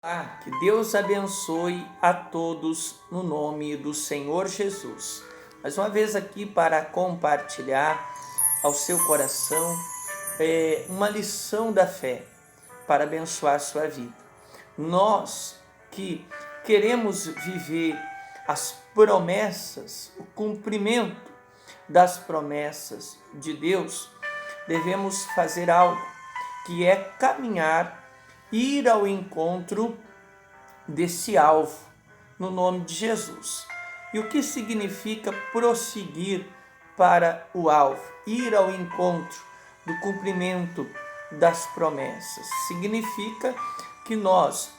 Que Deus abençoe a todos no nome do Senhor Jesus. Mais uma vez aqui para compartilhar ao seu coração uma lição da fé para abençoar a sua vida. Nós que queremos viver as promessas, o cumprimento das promessas de Deus, devemos fazer algo que é caminhar, ir ao encontro desse alvo, no nome de Jesus. E o que significa prosseguir para o alvo? Ir ao encontro do cumprimento das promessas. Significa que nós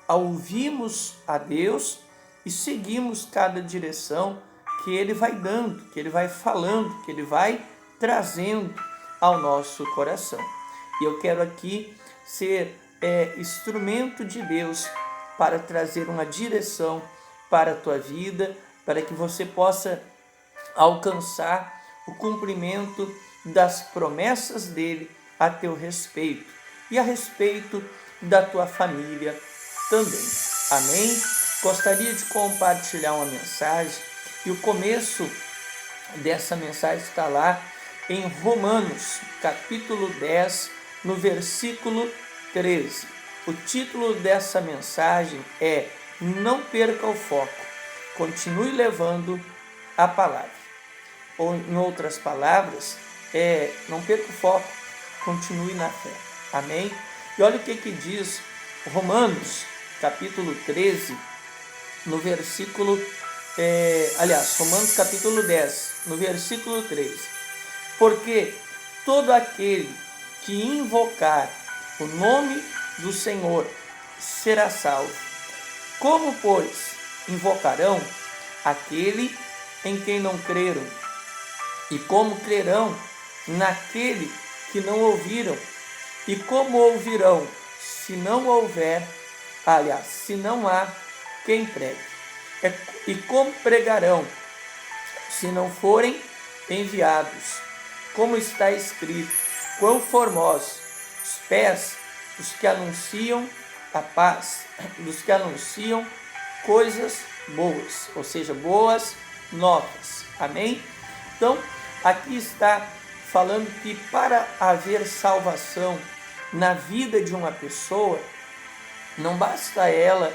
ouvimos a Deus e seguimos cada direção que Ele vai dando, que Ele vai falando, que Ele vai trazendo ao nosso coração. E eu quero aqui ser instrumento de Deus para trazer uma direção para a tua vida, para que você possa alcançar o cumprimento das promessas dele a teu respeito e a respeito da tua família também. Amém? Gostaria de compartilhar uma mensagem e o começo dessa mensagem está lá em Romanos, capítulo 10, no versículo 13. O título dessa mensagem é Não perca o foco, continue levando a palavra. Ou em outras palavras, não perca o foco, continue na fé. Amém? E olha o que diz Romanos, capítulo 13, no versículo, Romanos capítulo 10, no versículo 13. Porque todo aquele que invocar o nome do Senhor será salvo. Como, pois, invocarão aquele em quem não creram? E como crerão naquele que não ouviram? E como ouvirão se não há quem pregue? E como pregarão se não forem enviados? Como está escrito: quão formosos os pés dos que anunciam a paz, dos que anunciam coisas boas, ou seja, boas novas. Amém? Então, aqui está falando que para haver salvação na vida de uma pessoa, não basta ela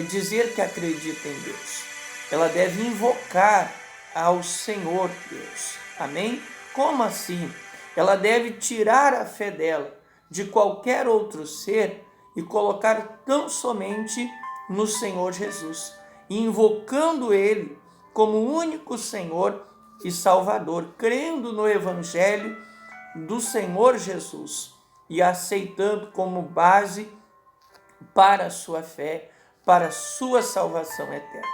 dizer que acredita em Deus. Ela deve invocar ao Senhor Deus. Amém? Como assim? Ela deve tirar a fé dela de qualquer outro ser e colocar tão somente no Senhor Jesus, invocando Ele como o único Senhor e Salvador, crendo no Evangelho do Senhor Jesus e aceitando como base para a sua fé, para a sua salvação eterna.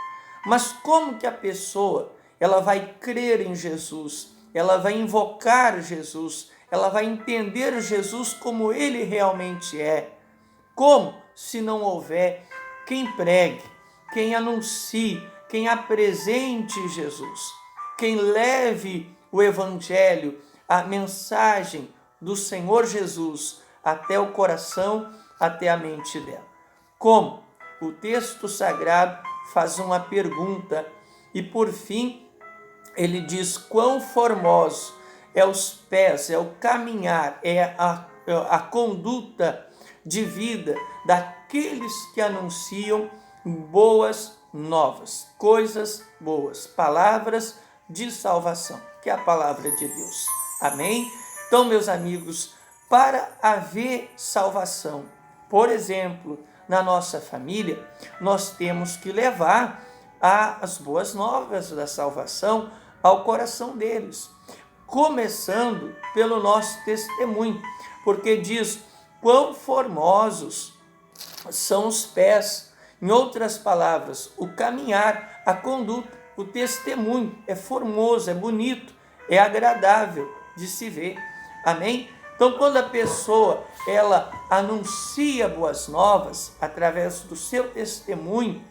Mas como que a pessoa ela vai crer em Jesus, ela vai invocar Jesus, ela vai entender Jesus como Ele realmente é? Como? Se não houver quem pregue, quem anuncie, quem apresente Jesus, quem leve o Evangelho, a mensagem do Senhor Jesus até o coração, até a mente dela. Como? O texto sagrado faz uma pergunta e, por fim, ele diz: quão formoso é os pés, é o caminhar, é a conduta de vida daqueles que anunciam boas novas, coisas boas, palavras de salvação, que é a palavra de Deus. Amém? Então, meus amigos, para haver salvação, por exemplo, na nossa família, nós temos que levar as boas novas da salvação ao coração deles, começando pelo nosso testemunho, porque diz: quão formosos são os pés. Em outras palavras, o caminhar, a conduta, o testemunho é formoso, é bonito, é agradável de se ver. Amém? Então, quando a pessoa ela anuncia boas novas através do seu testemunho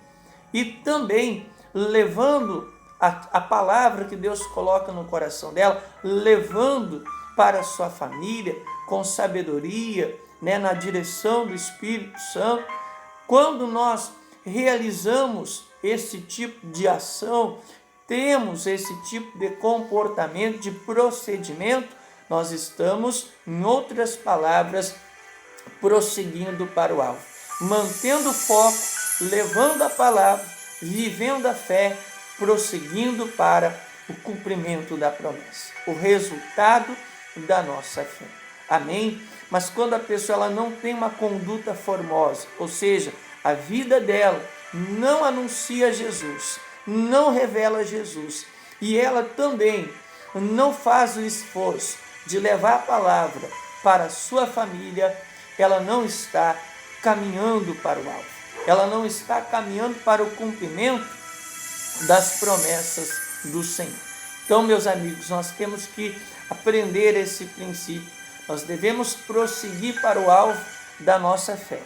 e também levando a palavra que Deus coloca no coração dela, levando para a sua família com sabedoria, na direção do Espírito Santo, Quando nós realizamos esse tipo de ação, temos esse tipo de comportamento, de procedimento, nós estamos, em outras palavras, prosseguindo para o alvo, mantendo o foco, levando a palavra, vivendo a fé, prosseguindo para o cumprimento da promessa, o resultado da nossa fé. Amém? Mas quando a pessoa ela não tem uma conduta formosa, ou seja, a vida dela não anuncia Jesus, não revela Jesus, e ela também não faz o esforço de levar a palavra para a sua família, ela não está caminhando para o alvo, ela não está caminhando para o cumprimento das promessas do Senhor. Então, meus amigos, nós temos que aprender esse princípio, nós devemos prosseguir para o alvo da nossa fé.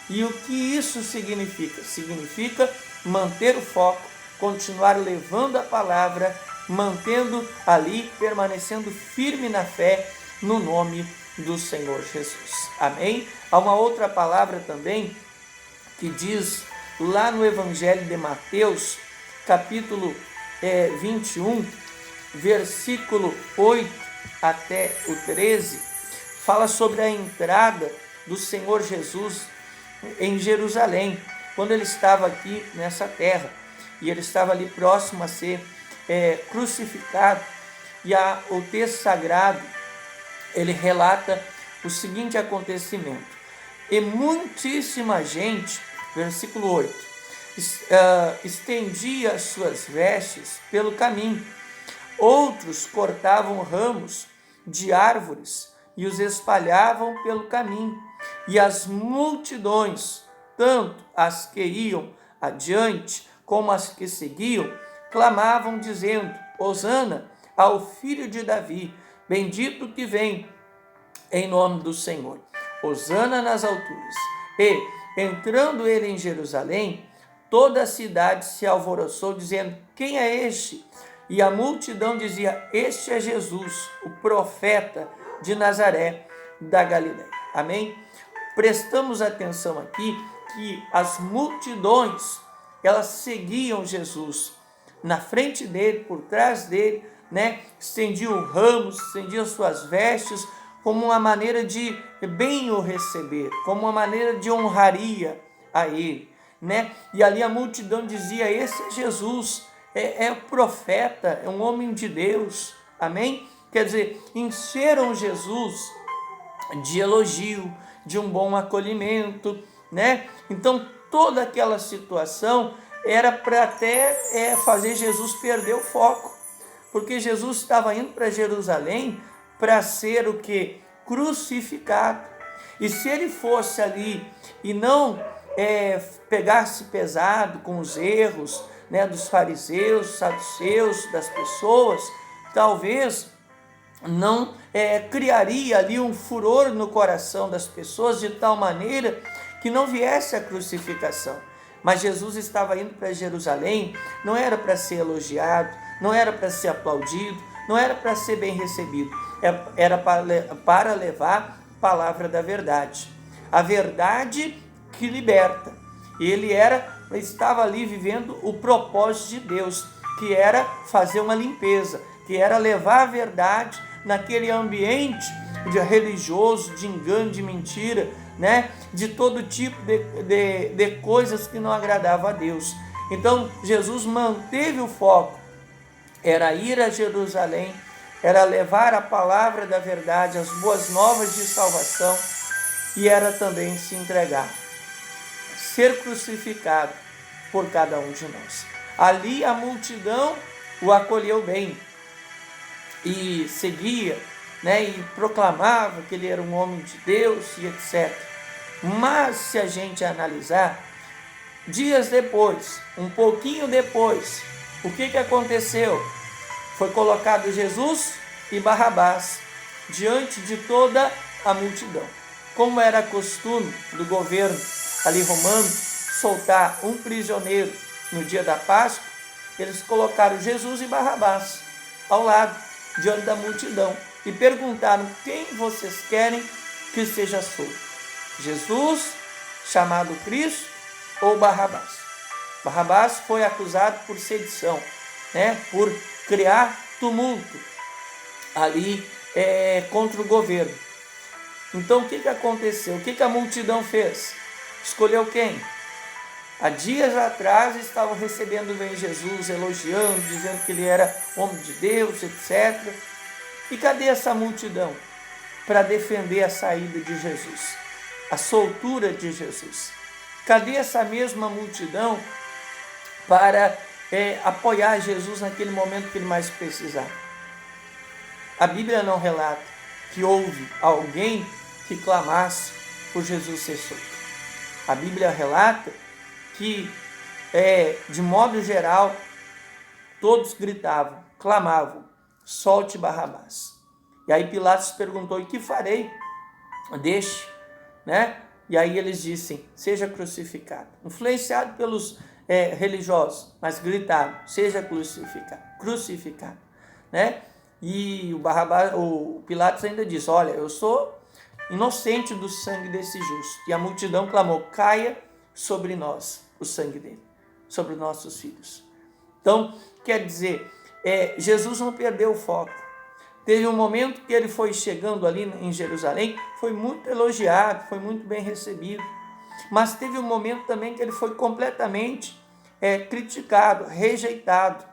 E o que isso significa? Significa manter o foco, continuar levando a palavra, mantendo ali, permanecendo firme na fé, no nome do Senhor Jesus. Amém? Há uma outra palavra também que diz lá no Evangelho de Mateus, capítulo 21, versículo 8 até o 13, fala sobre a entrada do Senhor Jesus em Jerusalém, quando ele estava aqui nessa terra, e ele estava ali próximo a ser crucificado, e o texto sagrado, ele relata o seguinte acontecimento: e muitíssima gente, versículo 8, estendia as suas vestes pelo caminho, outros cortavam ramos de árvores e os espalhavam pelo caminho, e as multidões, tanto as que iam adiante como as que seguiam, clamavam dizendo: Hosana ao filho de Davi, bendito que vem em nome do Senhor, Hosana nas alturas. E, entrando ele em Jerusalém, toda a cidade se alvoroçou, dizendo: quem é este? E a multidão dizia: este é Jesus, o profeta de Nazaré da Galileia. Amém? Prestamos atenção aqui que as multidões, elas seguiam Jesus, na frente dele, por trás dele, estendiam ramos, estendiam suas vestes, como uma maneira de bem o receber, como uma maneira de honraria a ele, E ali a multidão dizia: esse é Jesus, é o profeta, é um homem de Deus, amém? Quer dizer, encheram Jesus de elogio, de um bom acolhimento, Então, toda aquela situação era para até fazer Jesus perder o foco, porque Jesus estava indo para Jerusalém para ser o que? Crucificado. E se ele fosse ali e não pegasse pesado com os erros dos fariseus, saduceus, das pessoas, talvez não criaria ali um furor no coração das pessoas de tal maneira que não viesse a crucificação. Mas Jesus estava indo para Jerusalém, não era para ser elogiado, não era para ser aplaudido, não era para ser bem recebido, era para levar a palavra da verdade, a verdade que liberta. Ele estava ali vivendo o propósito de Deus, que era fazer uma limpeza, que era levar a verdade naquele ambiente religioso, de engano, de mentira, de todo tipo de coisas que não agradavam a Deus. Então Jesus manteve o foco, era ir a Jerusalém, era levar a palavra da verdade, as boas novas de salvação, e era também se entregar, ser crucificado por cada um de nós. Ali a multidão o acolheu bem e seguia, e proclamava que ele era um homem de Deus e etc. Mas se a gente analisar, dias depois, um pouquinho depois, o que aconteceu? Foi colocado Jesus e Barrabás diante de toda a multidão. Como era costume do governo ali romano soltar um prisioneiro no dia da Páscoa, eles colocaram Jesus e Barrabás ao lado, diante da multidão, e perguntaram: quem vocês querem que seja solto? Jesus, chamado Cristo, ou Barrabás. Barrabás foi acusado por sedição, né, por criar tumulto ali contra o governo. Então o que aconteceu? O que a multidão fez? Escolheu quem? Há dias atrás estavam recebendo bem Jesus, elogiando, dizendo que ele era homem de Deus, etc. E cadê essa multidão para defender a saída de Jesus, a soltura de Jesus? Cadê essa mesma multidão para apoiar Jesus naquele momento que ele mais precisava? A Bíblia não relata que houve alguém que clamasse por Jesus ser solto. A Bíblia relata que, de modo geral, todos gritavam, clamavam, solte Barrabás. E aí Pilatos perguntou, e que farei? Deixe, né? E aí eles dizem, seja crucificado. Influenciado pelos religiosos, mas gritaram, seja crucificado, né? E o Pilatos ainda disse, olha, eu sou inocente do sangue desse justo. E a multidão clamou, caia sobre nós o sangue dele, sobre os nossos filhos. Então, quer dizer, Jesus não perdeu o foco. Teve um momento que ele foi chegando ali em Jerusalém, foi muito elogiado, foi muito bem recebido. Mas teve um momento também que ele foi completamente criticado, rejeitado.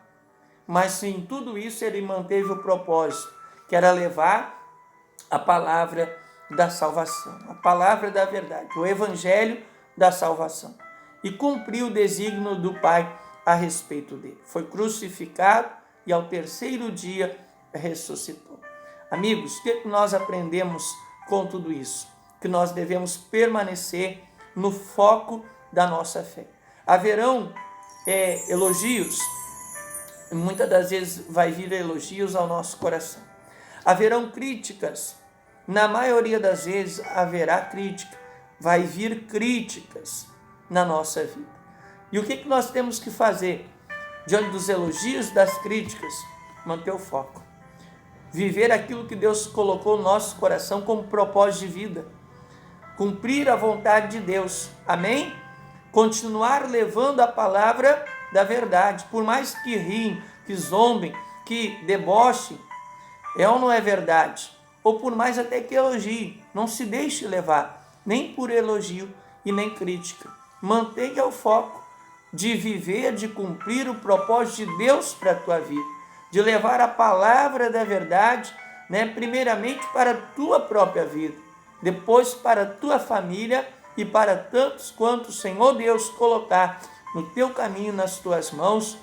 Mas em tudo isso ele manteve o propósito, que era levar a palavra da salvação, a palavra da verdade, o evangelho da salvação. E cumpriu o desígnio do Pai a respeito dele. Foi crucificado e ao terceiro dia ressuscitou. Amigos, o que nós aprendemos com tudo isso? Que nós devemos permanecer no foco da nossa fé. Haverão elogios, muitas das vezes vai vir elogios ao nosso coração. Haverão críticas, na maioria das vezes haverá crítica, vai vir críticas na nossa vida. E o que nós temos que fazer? Diante dos elogios, das críticas, manter o foco. Viver aquilo que Deus colocou no nosso coração como propósito de vida. Cumprir a vontade de Deus. Amém? Continuar levando a palavra da verdade. Por mais que riem, que zombem, que debochem, ou não é verdade? Ou por mais até que elogiem. Não se deixe levar, nem por elogio e nem crítica. Mantenha o foco de viver, de cumprir o propósito de Deus para a tua vida, de levar a palavra da verdade, né, primeiramente para a tua própria vida, depois para a tua família e para tantos quanto o Senhor Deus colocar no teu caminho, nas tuas mãos,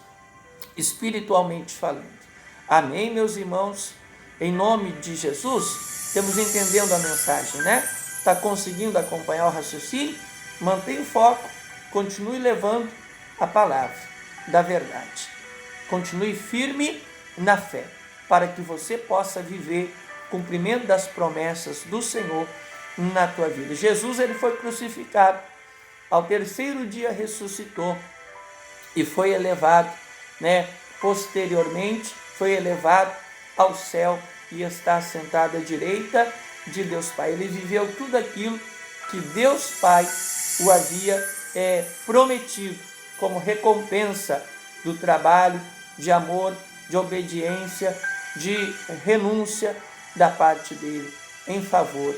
espiritualmente falando. Amém, meus irmãos? Em nome de Jesus, estamos entendendo a mensagem, né? Está conseguindo acompanhar o raciocínio? Mantenha o foco, continue levando a palavra da verdade. Continue firme na fé, para que você possa viver o cumprimento das promessas do Senhor na tua vida. Jesus, ele foi crucificado, ao terceiro dia ressuscitou e foi elevado, né? Posteriormente foi elevado ao céu e está sentado à direita de Deus Pai. Ele viveu tudo aquilo que Deus Pai o havia prometido como recompensa do trabalho, de amor, de obediência, de renúncia da parte dele em favor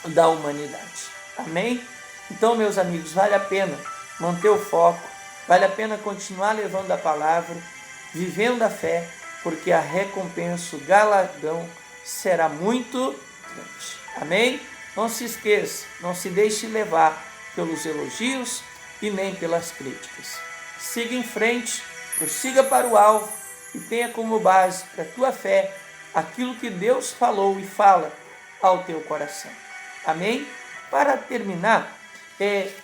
da humanidade. Amém? Então, meus amigos, vale a pena manter o foco, vale a pena continuar levando a palavra, vivendo a fé, porque a recompensa, o galardão será muito grande. Amém? Não se esqueça, não se deixe levar pelos elogios e nem pelas críticas. Siga em frente, prossiga para o alvo e tenha como base para a tua fé aquilo que Deus falou e fala ao teu coração. Amém? Para terminar,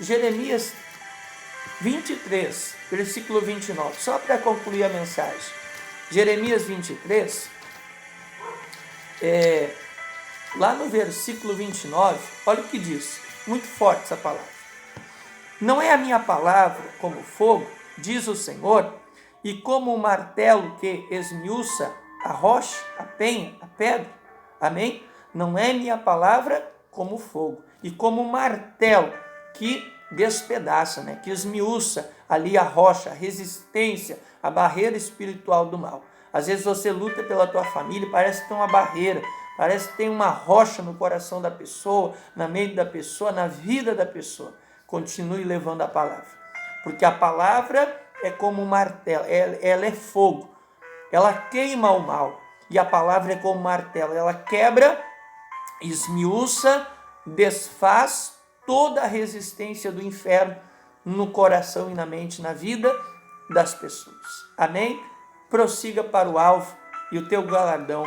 Jeremias 23, versículo 29, só para concluir a mensagem. Jeremias 23, lá no versículo 29, olha o que diz, muito forte essa palavra. Não é a minha palavra como fogo, diz o Senhor, e como um martelo que esmiuça a rocha, a penha, a pedra. Amém? Não é minha palavra como fogo, e como um martelo que despedaça, né? Que esmiuça ali a rocha, a resistência, a barreira espiritual do mal. Às vezes você luta pela tua família, parece que tem uma barreira, parece que tem uma rocha no coração da pessoa, na mente da pessoa, na vida da pessoa. Continue levando a palavra, porque a palavra é como um martelo, ela é fogo, ela queima o mal, e a palavra é como um martelo, ela quebra, esmiuça, desfaz toda a resistência do inferno no coração e na mente, na vida das pessoas. Amém? Prossiga para o alvo e o teu galardão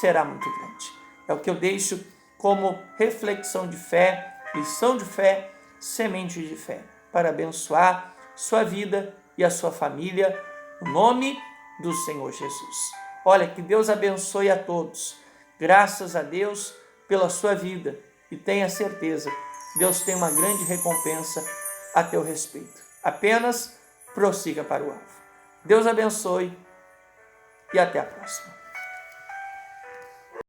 será muito grande. É o que eu deixo como reflexão de fé, lição de fé, semente de fé, para abençoar sua vida e a sua família, no nome do Senhor Jesus. Olha, que Deus abençoe a todos. Graças a Deus pela sua vida e tenha certeza, Deus tem uma grande recompensa a teu respeito. Apenas prossiga para o alvo. Deus abençoe e até a próxima.